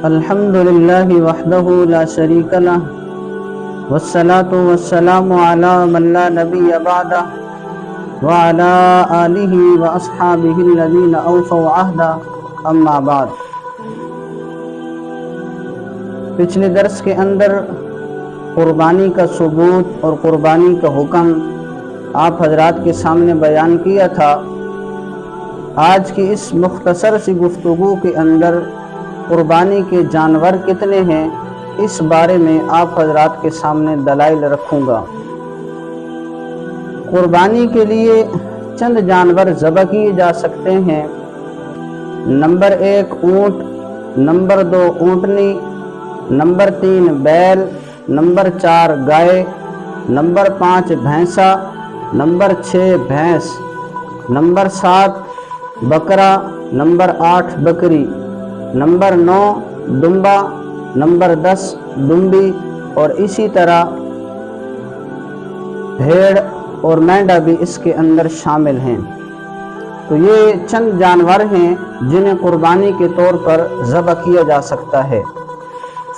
الحمد للہ وحدہ لا شریک لہ والصلاة والسلام علی من لا نبی بعدہ وعلی آلہ واصحابہ الذین اوفوا عہدہ اما بعد۔ پچھلے درس کے اندر قربانی کا ثبوت اور قربانی کا حکم آپ حضرات کے سامنے بیان کیا تھا۔ آج کی اس مختصر سی گفتگو کے اندر قربانی کے جانور کتنے ہیں اس بارے میں آپ حضرات کے سامنے دلائل رکھوں گا۔ قربانی کے لیے چند جانور ذبح کیے جا سکتے ہیں۔ نمبر 1 اونٹ، نمبر 2 اونٹنی، نمبر 3 بیل، نمبر 4 گائے، نمبر 5 بھینسا، نمبر 6 بھینس، نمبر 7 بکرا، نمبر 8 بکری، نمبر 9 دمبا، نمبر 10 دمبی، اور اسی طرح بھیڑ اور مینڈا بھی اس کے اندر شامل ہیں۔ تو یہ چند جانور ہیں جنہیں قربانی کے طور پر ذبح کیا جا سکتا ہے۔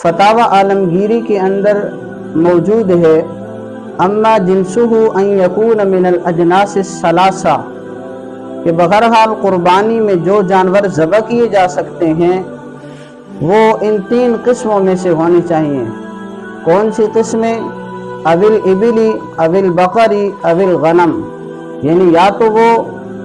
فتاوی عالمگیری کے اندر موجود ہے اما جنسہ ان یکون من الاجناس الثلاثہ، کہ بہرحال قربانی میں جو جانور ذبح کیے جا سکتے ہیں وہ ان 3 قسموں میں سے ہونی چاہیے۔ کون سی قسمیں؟ اویل ابلی، اویل بقری، اویل غنم، یعنی یا تو وہ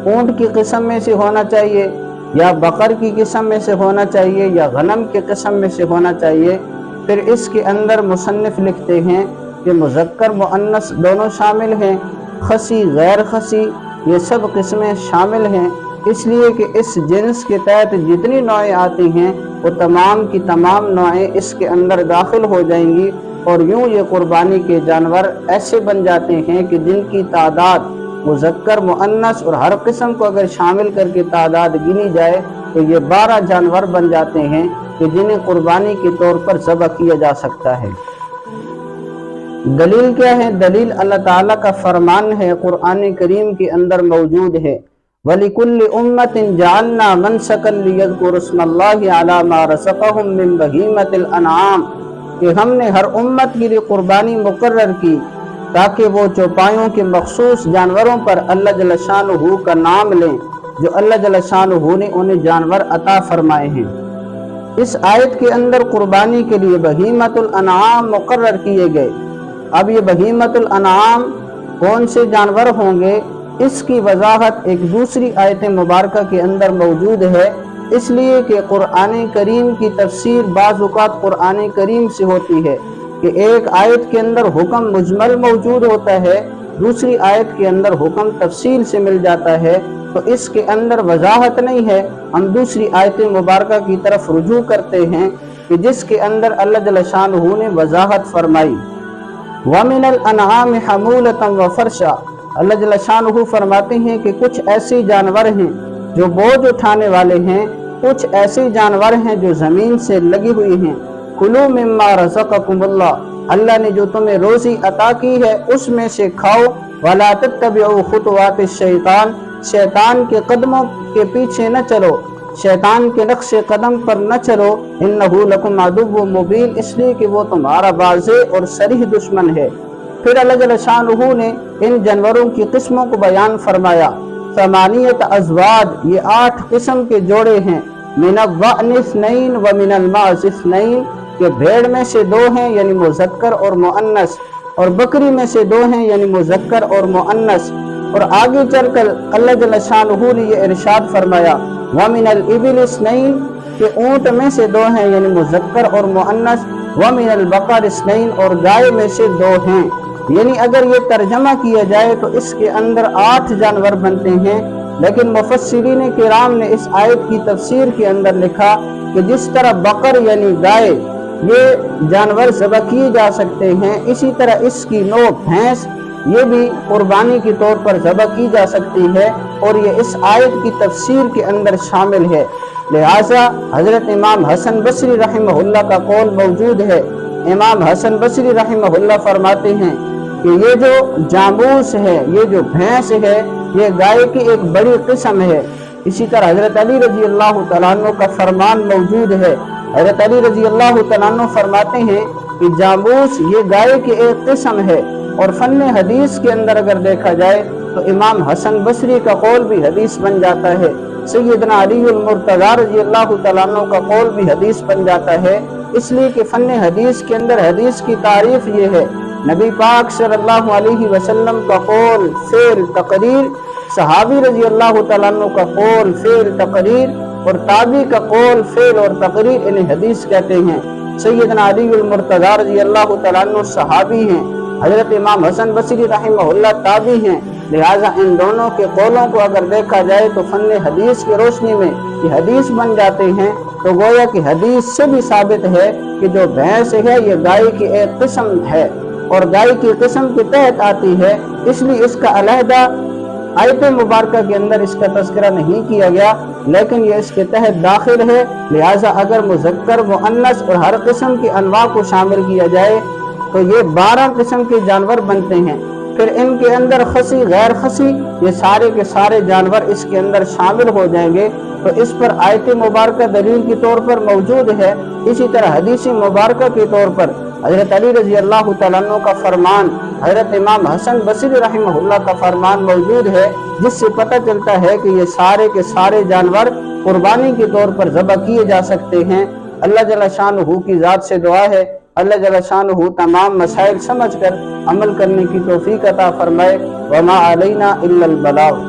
اونٹ کی قسم میں سے ہونا چاہیے، یا بقر کی قسم میں سے ہونا چاہیے، یا غنم کی قسم میں سے ہونا چاہیے۔ پھر اس کے اندر مصنف لکھتے ہیں کہ مذکر مؤنث دونوں شامل ہیں، خصی غیر خصی یہ سب قسمیں شامل ہیں، اس لیے کہ اس جنس کے تحت جتنی نوعیں آتی ہیں وہ تمام کی تمام نوعیں اس کے اندر داخل ہو جائیں گی، اور یوں یہ قربانی کے جانور ایسے بن جاتے ہیں کہ جن کی تعداد مذکر مؤنث اور ہر قسم کو اگر شامل کر کے تعداد گنی جائے تو یہ 12 جانور بن جاتے ہیں کہ جنہیں قربانی کے طور پر ذبح کیا جا سکتا ہے۔ دلیل کیا ہے؟ دلیل اللہ تعالیٰ کا فرمان ہے، قرآن کریم کے اندر موجود ہے، وَلِكُلِّ أُمَّةٍ جَعَلْنَا مَنْسَكًا لِيَذْكُرُوا اسْمَ اللَّهِ عَلَى مَا رَزَقَهُم مِّن بَهِيمَةِ الْأَنْعَامِ، کہ ہم نے ہر امت کے لیے قربانی مقرر کی تاکہ وہ چوپایوں کے مخصوص جانوروں پر اللہ جل شانہ کا نام لیں جو اللہ جل شانہ نے انہیں جانور عطا فرمائے ہیں۔ اس آیت کے اندر قربانی کے لیے بہیمۃ الانعام مقرر کیے گئے۔ اب یہ بہیمۃ الانعام کون سے جانور ہوں گے اس کی وضاحت ایک دوسری آیت مبارکہ کے اندر موجود ہے، اس لیے کہ قرآن کریم کی تفسیر بعض اوقات قرآن کریم سے ہوتی ہے کہ ایک آیت کے اندر حکم مجمل موجود ہوتا ہے، دوسری آیت کے اندر حکم تفصیل سے مل جاتا ہے، تو اس کے اندر وضاحت نہیں ہے۔ ہم دوسری آیت مبارکہ کی طرف رجوع کرتے ہیں کہ جس کے اندر اللہ جل شانہ نے وضاحت فرمائی، وَمِنَ الْأَنْعَامِ حَمُولَةً وَفَرْشًا، اللہ جل شانہ فرماتے ہیں کہ کچھ ایسے جانور ہیں جو بوجھ اٹھانے والے ہیں، کچھ ایسے جانور ہیں جو زمین سے لگی ہوئی ہیں۔ کُلُوا مِمَّا رَزَقَكُمُ اللَّهُ، اللہ نے جو تمہیں روزی عطا کی ہے اس میں سے کھاؤ، وَلَا تَتَّبِعُوا خُطُوَاتِ الشَّيْطَانِ، شیطان کے قدموں کے پیچھے نہ چلو، شیطان کے نقش قدم پر نہ چلو، انہو لکم عدو مبین، اس لیے کہ وہ تمہارا واضح اور صریح دشمن ہے۔ پھر اللہ جل شانہ نے ان جانوروں کی قسموں کو بیان فرمایا، 8 ازواج، یہ 8 قسم کے جوڑے ہیں، من الضأن 2 ومن المعز 2، کہ بھیڑ میں سے 2 ہیں یعنی مذکر اور مؤنث، اور بکری میں سے 2 ہیں یعنی مذکر اور مؤنث، اور آگے چل کر اللہ جل شانہ نے یہ ارشاد فرمایا، وَمِنَ الْإِبِلِ 2، کہ اونٹ میں سے 2 ہیں یعنی مذکر اور مؤنث، وَمِنَ الْبَقَرِ 2، اور گائے میں سے 2 ہیں۔ یعنی اگر یہ ترجمہ کیا جائے تو اس کے اندر 8 جانور بنتے ہیں، لیکن مفسرین کرام نے اس آیت کی تفسیر کے اندر لکھا کہ جس طرح بقر یعنی گائے یہ جانور ذبح کیے جا سکتے ہیں، اسی طرح اس کی نوع بھینس یہ بھی قربانی کے طور پر ذبح کی جا سکتی ہے، اور یہ اس آیت کی تفسیر کے اندر شامل ہے۔ لہٰذا حضرت امام حسن بصری رحمہ اللہ کا قول موجود ہے۔ امام حسن بصری رحمہ اللہ فرماتے ہیں کہ یہ جو جاموس ہے، یہ جو بھینس ہے، یہ گائے کی ایک بڑی قسم ہے۔ اسی طرح حضرت علی رضی اللہ تعالیٰ عنہ کا فرمان موجود ہے حضرت علی رضی اللہ تعالیٰ عنہ فرماتے ہیں کہ جاموس یہ گائے کی ایک قسم ہے، اور فن حدیث کے اندر اگر دیکھا جائے تو امام حسن بصری کا قول بھی حدیث بن جاتا ہے، سیدنا علی المرتضیٰ رضی اللہ تعالیٰ عنہ کا قول بھی حدیث بن جاتا ہے، اس لیے کہ فن حدیث کے اندر حدیث کی تعریف یہ ہے، نبی پاک صلی اللہ علیہ وسلم کا قول، فعل، تقریر، صحابی رضی اللہ تعالیٰ عنہ کا قول، فعل، تقریر، اور تابعی کا قول، فعل اور تقریر، انہیں حدیث کہتے ہیں۔ سیدنا علی المرتضیٰ رضی اللہ تعالیٰ عنہ صحابی ہیں، حضرت امام حسن بصری رحمہ اللہ تابعی ہیں، لہٰذا ان دونوں کے قولوں کو اگر دیکھا جائے تو فن حدیث کی روشنی میں یہ حدیث بن جاتے ہیں، تو گویا کہ حدیث سے بھی ثابت ہے کہ جو بھینس ہے یہ گائے کی ایک قسم ہے، اور گائے کی قسم کے تحت آتی ہے، اس لیے اس کا علیحدہ آیت مبارکہ کے اندر اس کا تذکرہ نہیں کیا گیا، لیکن یہ اس کے تحت داخل ہے، لہٰذا اگر مذکر، مؤنث اور ہر قسم کی انواع کو شامل کیا جائے تو یہ 12 قسم کے جانور بنتے ہیں۔ پھر ان کے اندر خصی، غیر خصی، یہ سارے کے سارے جانور اس کے اندر شامل ہو جائیں گے، تو اس پر آیت مبارکہ دلیل کے طور پر موجود ہے۔ اسی طرح حدیث مبارکہ کے طور پر حضرت علی رضی اللہ تعالیٰ عنہ کا فرمان، حضرت امام حسن بصری رحمہ اللہ کا فرمان موجود ہے، جس سے پتہ چلتا ہے کہ یہ سارے کے سارے جانور قربانی کے طور پر ذبح کیے جا سکتے ہیں۔ اللہ جل شانہ کی ذات سے دعا ہے اللہ جل شانہ تمام مسائل سمجھ کر عمل کرنے کی توفیق عطا فرمائے۔ وما علینا الا البلاغ۔